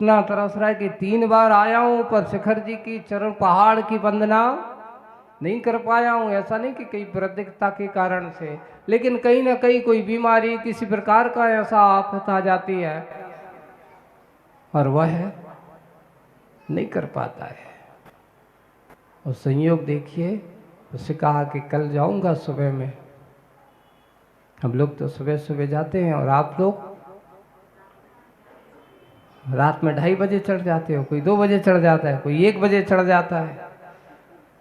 इतना तरस रहा है कि 3 बार आया हूं पर शिखर जी की चरण पहाड़ की वंदना नहीं कर पाया हूं। ऐसा नहीं कि कई वृद्धता के कारण से, लेकिन कहीं ना कहीं कोई बीमारी किसी प्रकार का ऐसा आफत आ जाती है और वह नहीं कर पाता है। और संयोग देखिए, उससे कहा कि कल जाऊंगा सुबह में। हम लोग तो सुबह सुबह जाते हैं और आप लोग रात में 2:30 बजे चढ़ जाते हो, कोई 2 बजे चढ़ जाता है, कोई 1 बजे चढ़ जाता है।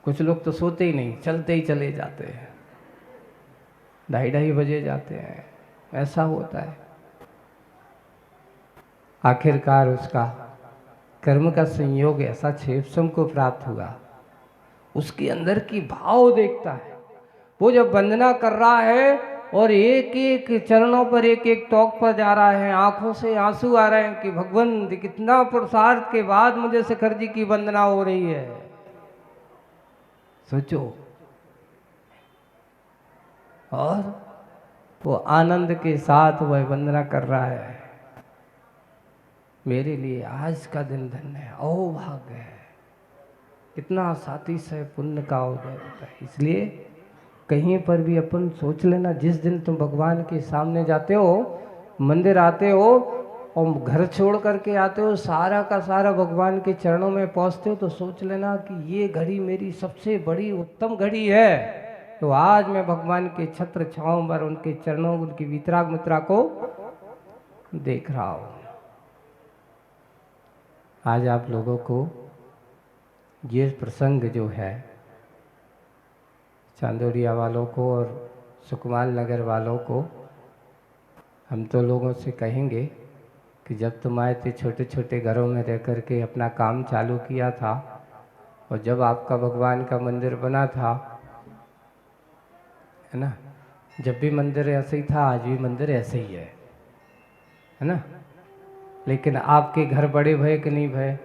कुछ लोग तो सोते ही नहीं, चलते ही चले जाते हैं, 2:30 बजे जाते हैं। ऐसा होता है। आखिरकार उसका कर्म का संयोग ऐसा क्षेपसम को प्राप्त हुआ। उसके अंदर की भाव देखता है। वो जब वंदना कर रहा है और एक एक चरणों पर एक एक टॉक पर जा रहा है, आंखों से आंसू आ रहे हैं कि भगवान कितना पुरुषार्थ के बाद मुझे शिखर जी की वंदना हो रही है। सोचो। और वो आनंद के साथ वह वंदना कर रहा है। मेरे लिए आज का दिन धन्य है, अहोभाग्य है। कितना सातिशय पुण्य का उदय होता है। इसलिए कहीं पर भी अपन सोच लेना, जिस दिन तुम भगवान के सामने जाते हो, मंदिर आते हो और घर छोड़ करके आते हो, सारा का सारा भगवान के चरणों में पहुंचते हो, तो सोच लेना कि ये घड़ी मेरी सबसे बड़ी उत्तम घड़ी है। तो आज मैं भगवान के छत्र छांव पर उनके चरणों, उनकी वितराग मुद्रा को देख रहा हूं। आज आप लोगों को ये प्रसंग जो है, चांदोरिया वालों को और सुकमाल नगर वालों को हम तो लोगों से कहेंगे कि जब तुम आए थे छोटे छोटे घरों में रह कर के अपना काम चालू किया था, और जब आपका भगवान का मंदिर बना था, है ना, जब भी मंदिर ऐसे ही था, आज भी मंदिर ऐसे ही है ना। लेकिन आपके घर बड़े भय कि नहीं भय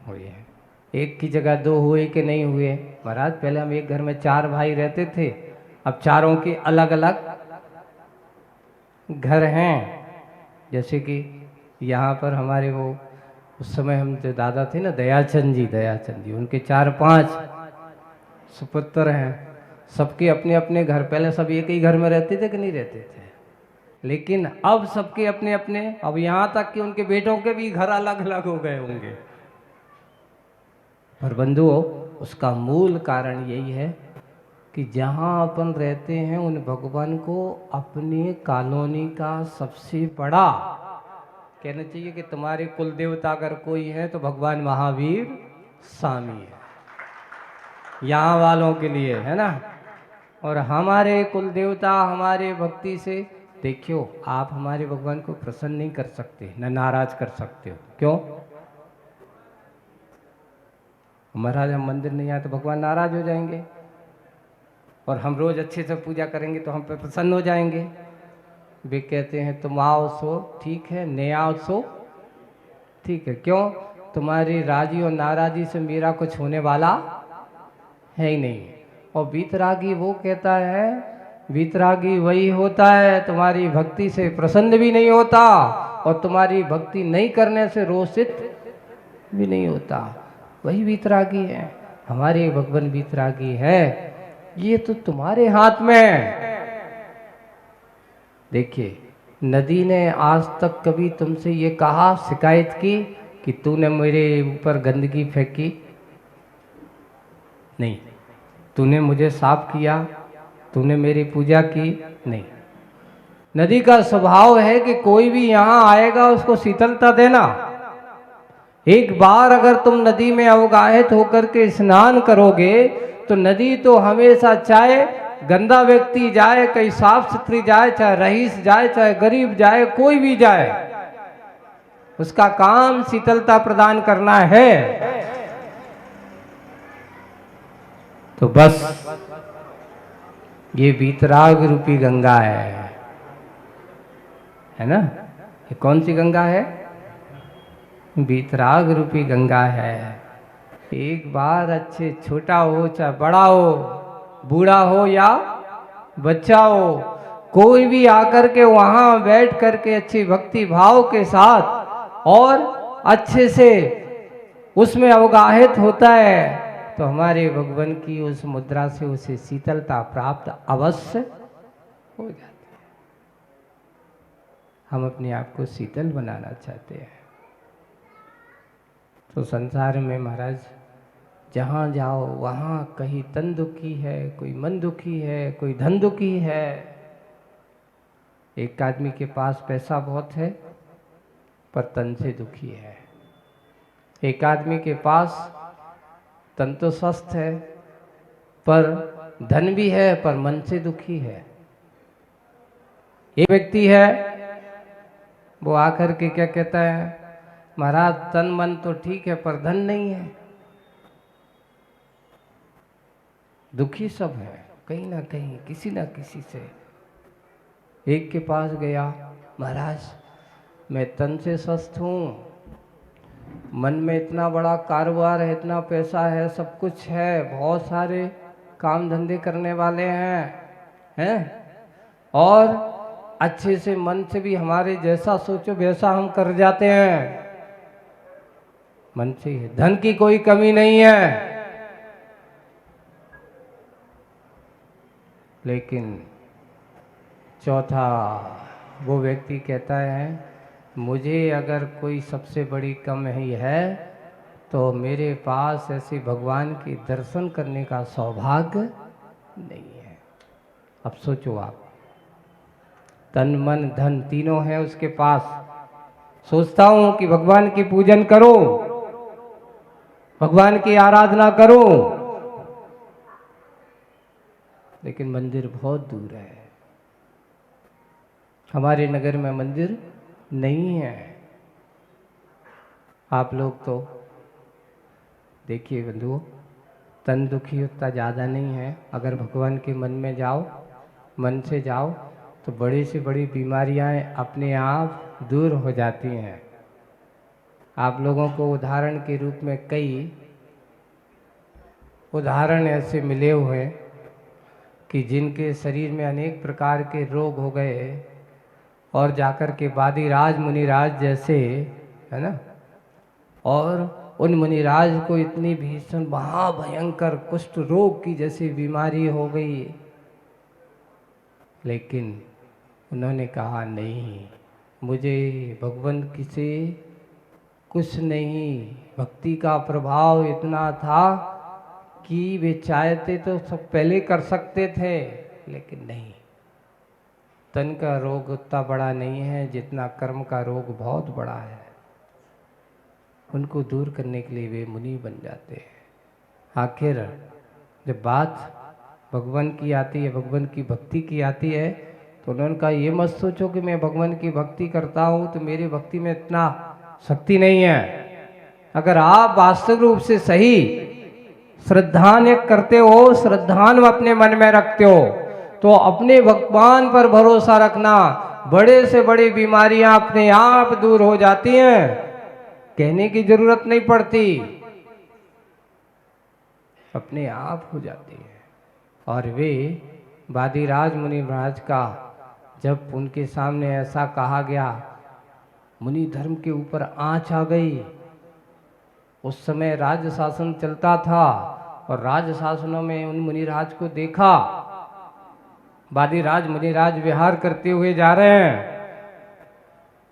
हुए हैं? एक की जगह 2 हुए कि नहीं हुए? महाराज पहले हम एक घर में 4 भाई रहते थे, अब चारों के अलग अलग घर हैं। जैसे कि यहाँ पर हमारे वो उस समय हम जो दादा थे ना, दयाचंद जी, उनके 4-5 सुपुत्र हैं। सबके अपने अपने घर, पहले सब एक ही घर में रहते थे कि नहीं रहते थे? लेकिन अब सबके अपने अपने, अब यहाँ तक कि उनके बेटों के भी घर अलग अलग हो गए होंगे। पर बंधुओं, उसका मूल कारण यही है कि जहाँ अपन रहते हैं उन भगवान को अपनी कॉलोनी का सबसे बड़ा कहना चाहिए कि तुम्हारे कुल देवता अगर कोई है तो भगवान महावीर स्वामी है, यहाँ वालों के लिए, है ना। और हमारे कुल देवता हमारे भक्ति से, देखियो आप हमारे भगवान को प्रसन्न नहीं कर सकते, न नाराज कर सकते हो। क्यों? महाराज हम मंदिर नहीं आए तो भगवान नाराज हो जाएंगे, और हम रोज अच्छे से पूजा करेंगे तो हम पे प्रसन्न हो जाएंगे। वे कहते हैं तुम आओ सो ठीक है, नहीं आओ सो ठीक है। क्यों? तुम्हारी राजी और नाराजी से मेरा कुछ होने वाला है ही नहीं। और वीतरागी वो कहता है, वीतरागी वही होता है तुम्हारी भक्ति से प्रसन्न भी नहीं होता और तुम्हारी भक्ति नहीं करने से रोषित भी नहीं होता। वही वीतरागी है। हमारे भगवान वीतरागी है, ये तो तुम्हारे हाथ में है। देखिए, नदी ने आज तक कभी तुमसे ये कहा, शिकायत की कि तूने मेरे ऊपर गंदगी फेंकी? नहीं। तूने मुझे साफ किया? तूने मेरी पूजा की? नहीं। नदी का स्वभाव है कि कोई भी यहाँ आएगा उसको शीतलता देना। एक बार अगर तुम नदी में अवगाहित होकर के स्नान करोगे तो नदी तो हमेशा, चाहे गंदा व्यक्ति जाए, कहीं साफ सुथरी जाए, चाहे रईस जाए, चाहे गरीब जाए, कोई भी जाए, उसका काम शीतलता प्रदान करना है। तो बस ये वीतराग रूपी गंगा है ना। ये कौन सी गंगा है? वीतराग रूपी गंगा है। एक बार अच्छे, छोटा हो चाहे बड़ा हो, बूढ़ा हो या बच्चा हो, कोई भी आकर के वहां बैठ करके अच्छी भक्ति भाव के साथ और अच्छे से उसमें अवगाहित होता है तो हमारे भगवान की उस मुद्रा से उसे शीतलता प्राप्त अवश्य हो जाती है। हम अपने आप को शीतल बनाना चाहते हैं तो संसार में महाराज जहाँ जाओ वहाँ कहीं तन दुखी है, कोई मन दुखी है, कोई धन दुखी है। एक आदमी के पास पैसा बहुत है पर तन से दुखी है, एक आदमी के पास तन तो स्वस्थ है पर धन भी है पर मन से दुखी है। एक व्यक्ति है वो आकर के क्या कहता है, महाराज तन मन तो ठीक है पर धन नहीं है। दुखी सब है कहीं ना कहीं किसी ना किसी से। एक के पास गया, महाराज मैं तन से स्वस्थ हूँ, मन में इतना बड़ा कारोबार है, इतना पैसा है, सब कुछ है, बहुत सारे काम धंधे करने वाले हैं और अच्छे से मन से भी हमारे जैसा सोचो वैसा हम कर जाते हैं, मन से धन की कोई कमी नहीं है। लेकिन चौथा वो व्यक्ति कहता है मुझे अगर कोई सबसे बड़ी कमी है तो मेरे पास ऐसे भगवान के दर्शन करने का सौभाग्य नहीं है। अब सोचो आप, तन मन धन तीनों है उसके पास, सोचता हूं कि भगवान की पूजन करो, भगवान की आराधना करो, लेकिन मंदिर बहुत दूर है, हमारे नगर में मंदिर नहीं है। आप लोग तो देखिए बंधुओं, तन दुखी उतना ज़्यादा नहीं है, अगर भगवान के मन में जाओ, मन से जाओ तो बड़ी से बड़ी बीमारियां अपने आप दूर हो जाती हैं। आप लोगों को उदाहरण के रूप में कई उदाहरण ऐसे मिले हुए कि जिनके शरीर में अनेक प्रकार के रोग हो गए और जाकर के वादिराज मुनिराज जैसे, है ना, और उन मुनिराज को इतनी भीषण महाभयंकर कुष्ठ रोग की जैसी बीमारी हो गई, लेकिन उन्होंने कहा नहीं, मुझे भगवान किसी कुछ नहीं, भक्ति का प्रभाव इतना था कि वे चाहते तो सब पहले कर सकते थे, लेकिन नहीं। तन का रोग उतना बड़ा नहीं है जितना कर्म का रोग बहुत बड़ा है, उनको दूर करने के लिए वे मुनि बन जाते हैं। आखिर जब बात भगवान की आती है, भगवान की भक्ति की आती है, तो उन्होंने कहा ये मत सोचो कि मैं भगवान की भक्ति करता हूँ तो मेरी भक्ति में इतना शक्ति नहीं है। अगर आप वास्तविक रूप से सही श्रद्धान करते हो, श्रद्धान अपने मन में रखते हो, तो अपने भगवान पर भरोसा रखना, बड़े से बड़ी बीमारियां अपने आप दूर हो जाती हैं, कहने की जरूरत नहीं पड़ती, अपने आप हो जाती है। और वे वादिराज मुनि महाराज का जब उनके सामने ऐसा कहा गया, मुनि धर्म के ऊपर आंच आ गई। उस समय राज्य शासन चलता था और राज्य शासनों में उन मुनिराज को देखा, वादिराज मुनिराज विहार करते हुए जा रहे हैं,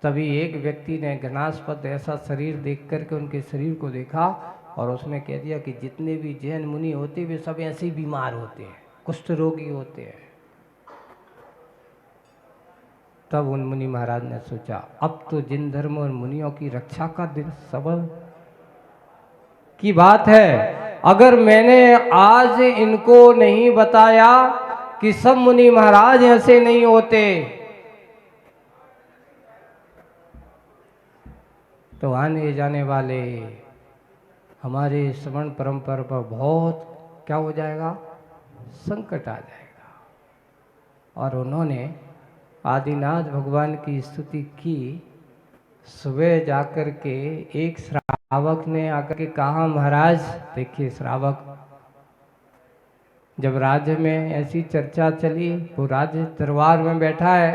तभी एक व्यक्ति ने घनास्पद ऐसा शरीर देख करके उनके शरीर को देखा और उसने कह दिया कि जितने भी जैन मुनि होते वे सब ऐसे ही बीमार होते हैं, कुष्ठ रोगी होते हैं। तब उन मुनि महाराज ने सोचा अब तो जिन धर्म और मुनियों की रक्षा का दिन सबल की बात है, अगर मैंने आज इनको नहीं बताया कि सब मुनि महाराज ऐसे नहीं होते, तो आने जाने वाले हमारे श्रवण परंपरा पर बहुत क्या हो जाएगा, संकट आ जाएगा। और उन्होंने आदिनाथ भगवान की स्तुति की। सुबह जाकर के एक श्रावक ने आकर के कहा, महाराज देखिए, श्रावक जब राज्य में ऐसी चर्चा चली, वो राज्य दरबार में बैठा है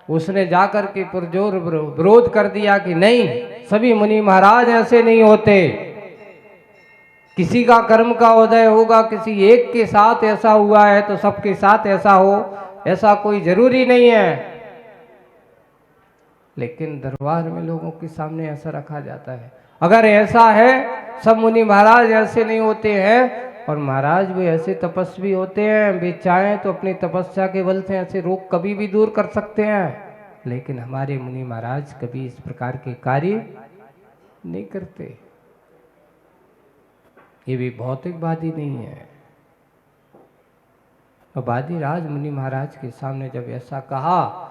उसने जाकर के पुरजोर विरोध कर दिया कि नहीं, सभी मुनि महाराज ऐसे नहीं होते, किसी का कर्म का उदय होगा, किसी एक के साथ ऐसा हुआ है तो सबके साथ ऐसा हो, ऐसा कोई जरूरी नहीं है। लेकिन दरबार में लोगों के सामने ऐसा रखा जाता है। अगर ऐसा है, सब मुनि महाराज ऐसे नहीं होते हैं, और महाराज भी ऐसे तपस्वी होते हैं, वे चाहें तो अपनी तपस्या के बल से ऐसे रोग कभी भी दूर कर सकते हैं। लेकिन हमारे मुनि महाराज कभी इस प्रकार के कार्य नहीं करते। ये भी भौतिकवादी नहीं है। और वादिराज मुनि महाराज के सामने जब ऐसा कहा,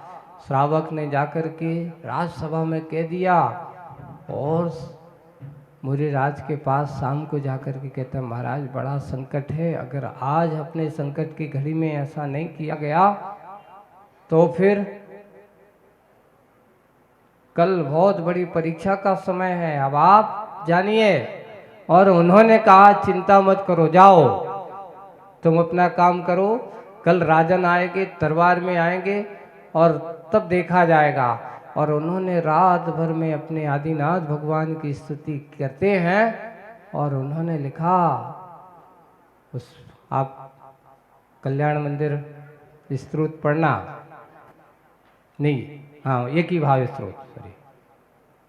श्रावक ने जाकर के राजसभा में कह दिया, और मुनिराज के पास शाम को जाकर के कहता है, महाराज बड़ा संकट है, अगर आज अपने संकट की घड़ी में ऐसा नहीं किया गया तो फिर कल बहुत बड़ी परीक्षा का समय है, अब आप जानिए। और उन्होंने कहा, चिंता मत करो, जाओ तुम अपना काम करो, कल राजन आएंगे, दरबार में आएंगे और तब देखा जाएगा। और उन्होंने रात भर में अपने आदिनाथ भगवान की स्तुति करते हैं, और उन्होंने लिखा, उस आप कल्याण मंदिर स्तोत्र पढ़ना, नहीं, हाँ, एक ही भाव स्तोत्र, सॉरी,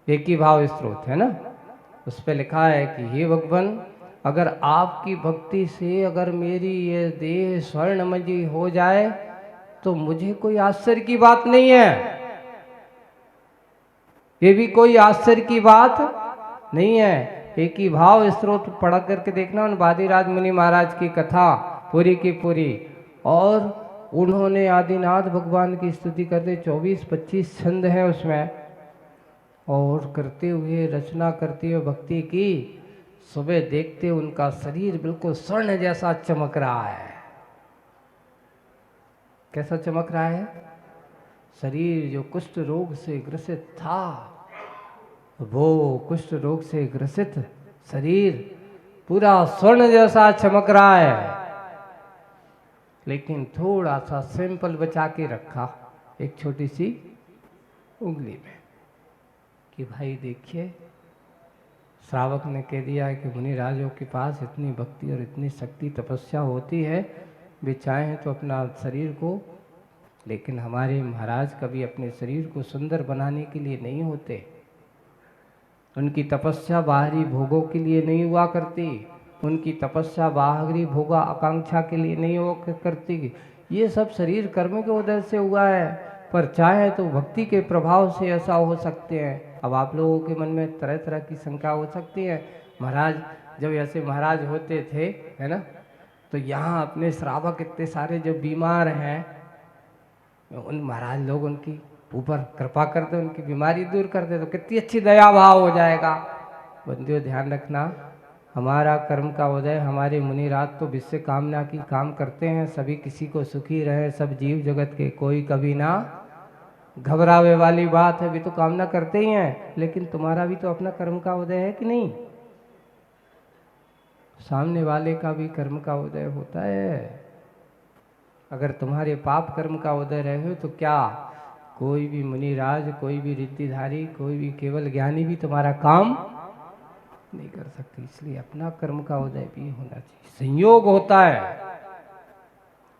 एक ही भाव स्तोत्र है ना, उस पर लिखा है कि हे भगवान, अगर आपकी भक्ति से अगर मेरी ये देह स्वर्णमयी हो जाए तो मुझे कोई आश्चर्य की बात नहीं है, ये भी कोई आश्चर्य की बात नहीं है। एक ही भाव स्तोत्र पढ़ करके देखना, उन वादिराज मुनि महाराज की कथा पूरी की पूरी, और उन्होंने आदिनाथ भगवान की स्तुति करते, 24-25 छंद है उसमें, और करते हुए, रचना करते हुए भक्ति की, सुबह देखते उनका शरीर बिल्कुल स्वर्ण जैसा चमक रहा है। कैसा चमक रहा है? शरीर जो कुष्ठ रोग से ग्रसित था, वो कुष्ठ रोग से ग्रसित शरीर पूरा स्वर्ण जैसा चमक रहा है। लेकिन थोड़ा सा सैंपल बचा के रखा एक छोटी सी उंगली में, कि भाई देखिए, श्रावक ने कह दिया है कि मुनि राजों के पास इतनी भक्ति और इतनी शक्ति तपस्या होती है, वे चाहें तो अपना शरीर को, लेकिन हमारे महाराज कभी अपने शरीर को सुंदर बनाने के लिए नहीं होते, उनकी तपस्या बाहरी भोगों के लिए नहीं हुआ करती, उनकी तपस्या बाहरी भोगा आकांक्षा के लिए नहीं हुआ करती। ये सब शरीर कर्म के उदय से हुआ है, पर चाहे तो भक्ति के प्रभाव से ऐसा हो सकते हैं। अब आप लोगों के मन में तरह तरह की शंका हो सकती है, महाराज जब ऐसे महाराज होते थे, है ना, तो यहाँ अपने श्रावक इतने सारे जो बीमार हैं, उन महाराज लोग उनकी ऊपर कृपा कर दे, उनकी बीमारी दूर कर दे, तो कितनी अच्छी दया भाव हो जाएगा। बंदियों ध्यान रखना, हमारा कर्म का उदय, हमारे मुनिराज तो विश्व कामना की काम करते हैं, सभी किसी को सुखी रहे, सब जीव जगत के, कोई कभी ना घबरावे वाली बात है, भी तो कामना करते ही हैं। लेकिन तुम्हारा भी तो अपना कर्म का उदय है कि नहीं? सामने वाले का भी कर्म का उदय होता है। अगर तुम्हारे पाप कर्म का उदय रहे हो तो क्या कोई भी मुनिराज, कोई भी रिद्धिधारी, कोई भी केवल ज्ञानी भी तुम्हारा काम नहीं कर सकती। इसलिए अपना कर्म का उदय भी होना चाहिए। संयोग होता है,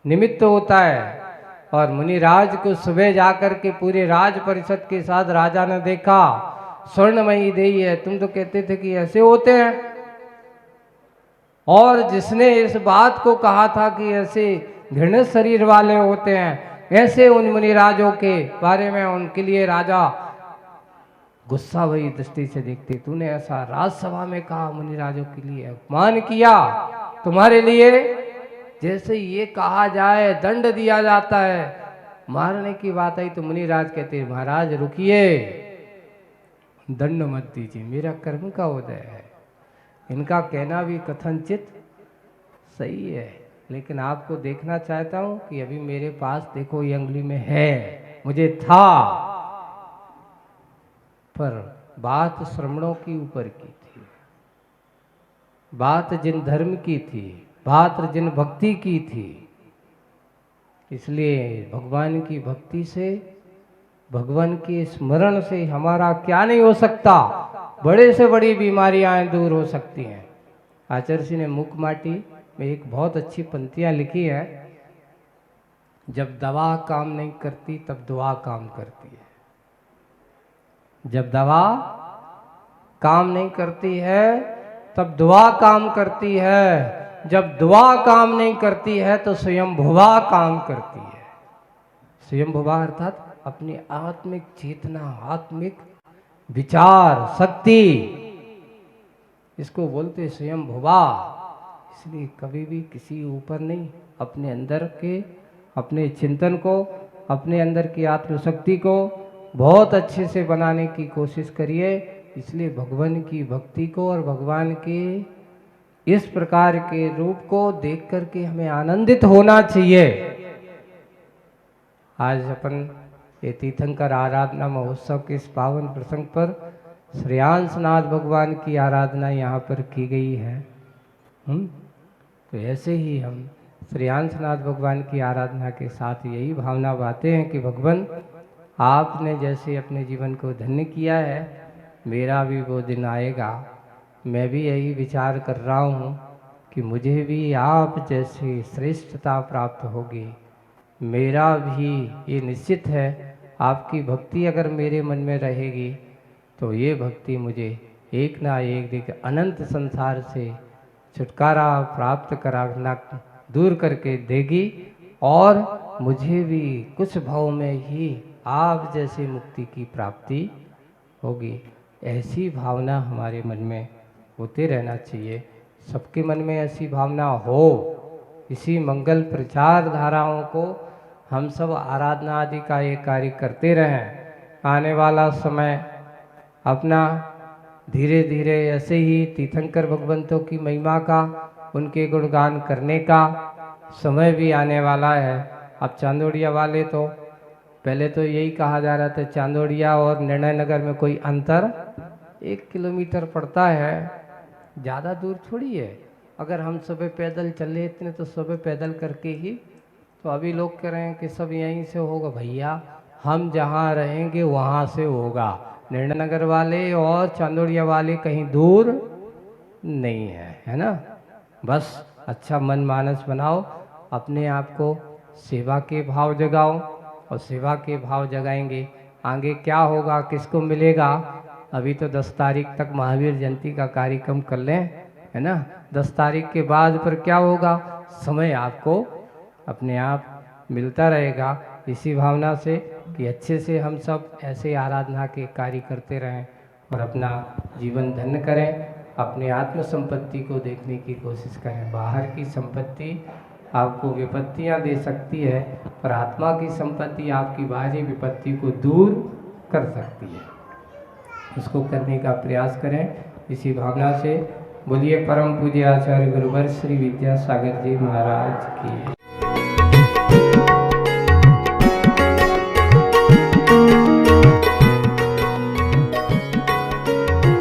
निमित्त होता है। और मुनिराज को सुबह जाकर के पूरे राज परिषद के साथ राजा ने देखा, स्वर्णमयी देही है, तुम तो कहते थे कि ऐसे होते हैं। और जिसने इस बात को कहा था कि ऐसे घृणित शरीर वाले होते हैं, ऐसे उन मुनिराजों के बारे में उनके लिए राजा गुस्सा भरी दृष्टि से देखते। तूने ऐसा राजसभा में कहा, मुनिराजों के लिए अपमान किया, तुम्हारे लिए जैसे ये कहा जाए दंड दिया जाता है, मारने की बात आई तो मुनिराज कहते महाराज रुकिए, दंड मत दीजिए, मेरा कर्म का उदय है। इनका कहना भी कथनचित सही है, लेकिन आपको देखना चाहता हूं कि अभी मेरे पास देखो ये अंगुली में है, मुझे था, पर बात श्रमणों की ऊपर की थी, बात जिन धर्म की थी, बात जिन भक्ति की थी। इसलिए भगवान की भक्ति से भगवान के स्मरण से हमारा क्या नहीं हो सकता, बड़े से बड़ी बीमारियां दूर हो सकती हैं। आचार्य जी ने मुख माटी में एक बहुत अच्छी पंक्तियां लिखी है, जब दवा काम नहीं करती तब दुआ काम करती है। जब दवा काम नहीं करती है तब दुआ काम करती है, जब दुआ काम नहीं करती है तो स्वयं भुवा काम करती है। स्वयं भुवा अर्थात अपनी आत्मिक चेतना, आत्मिक विचार शक्ति, इसको बोलते स्वयं भुवा। इसलिए कभी भी किसी ऊपर नहीं, अपने अंदर के अपने चिंतन को, अपने अंदर की आत्मशक्ति को बहुत अच्छे से बनाने की कोशिश करिए। इसलिए भगवान की भक्ति को और भगवान के इस प्रकार के रूप को देख करके हमें आनंदित होना चाहिए। आज अपन ये तीर्थंकर आराधना महोत्सव के इस पावन प्रसंग पर श्रेयांसनाथ भगवान की आराधना यहाँ पर की गई है। तो ऐसे ही हम श्रेयांसनाथ भगवान की आराधना के साथ यही भावना बातें हैं कि भगवान आपने जैसे अपने जीवन को धन्य किया है, मेरा भी वो दिन आएगा। मैं भी यही विचार कर रहा हूँ कि मुझे भी आप जैसी श्रेष्ठता प्राप्त होगी। मेरा भी ये निश्चित है, आपकी भक्ति अगर मेरे मन में रहेगी तो ये भक्ति मुझे एक ना एक दिन अनंत संसार से छुटकारा प्राप्त कराना दूर करके देगी और मुझे भी कुछ भाव में ही आप जैसे मुक्ति की प्राप्ति होगी। ऐसी भावना हमारे मन में होते रहना चाहिए। सबके मन में ऐसी भावना हो। इसी मंगल प्रचार धाराओं को हम सब आराधना आदि का ये कार्य करते रहें। आने वाला समय अपना धीरे धीरे ऐसे ही तीर्थंकर भगवंतों की महिमा का, उनके गुणगान करने का समय भी आने वाला है। अब चांदोड़िया वाले तो पहले तो यही कहा जा रहा था, चांदोड़िया और निर्णय नगर में कोई अंतर 1 किलोमीटर पड़ता है, ज़्यादा दूर थोड़ी है। अगर हम सुबह पैदल चले इतने तो सुबह पैदल करके ही, तो अभी लोग कह रहे हैं कि सब यहीं से होगा। भैया हम जहाँ रहेंगे वहाँ से होगा। निर्णय नगर वाले और चांदोड़िया वाले कहीं दूर नहीं है ना। बस अच्छा मन मानस बनाओ, अपने आप को सेवा के भाव जगाओ और सेवा के भाव जगाएंगे। आगे क्या होगा, किसको मिलेगा, अभी तो 10 तारीख तक महावीर जयंती का कार्यक्रम कर लें, है ना। 10 तारीख के बाद पर क्या होगा, समय आपको अपने आप मिलता रहेगा। इसी भावना से कि अच्छे से हम सब ऐसे आराधना के कार्य करते रहें और अपना जीवन धन्य करें। अपने आत्म संपत्ति को देखने की कोशिश करें। बाहर की संपत्ति आपको विपत्तियां दे सकती है, पर आत्मा की संपत्ति आपकी बाहरी विपत्ति को दूर कर सकती है। इसको करने का प्रयास करें। इसी भावना से बोलिए परम पूज्य आचार्य गुरुवर श्री विद्यासागर जी महाराज की।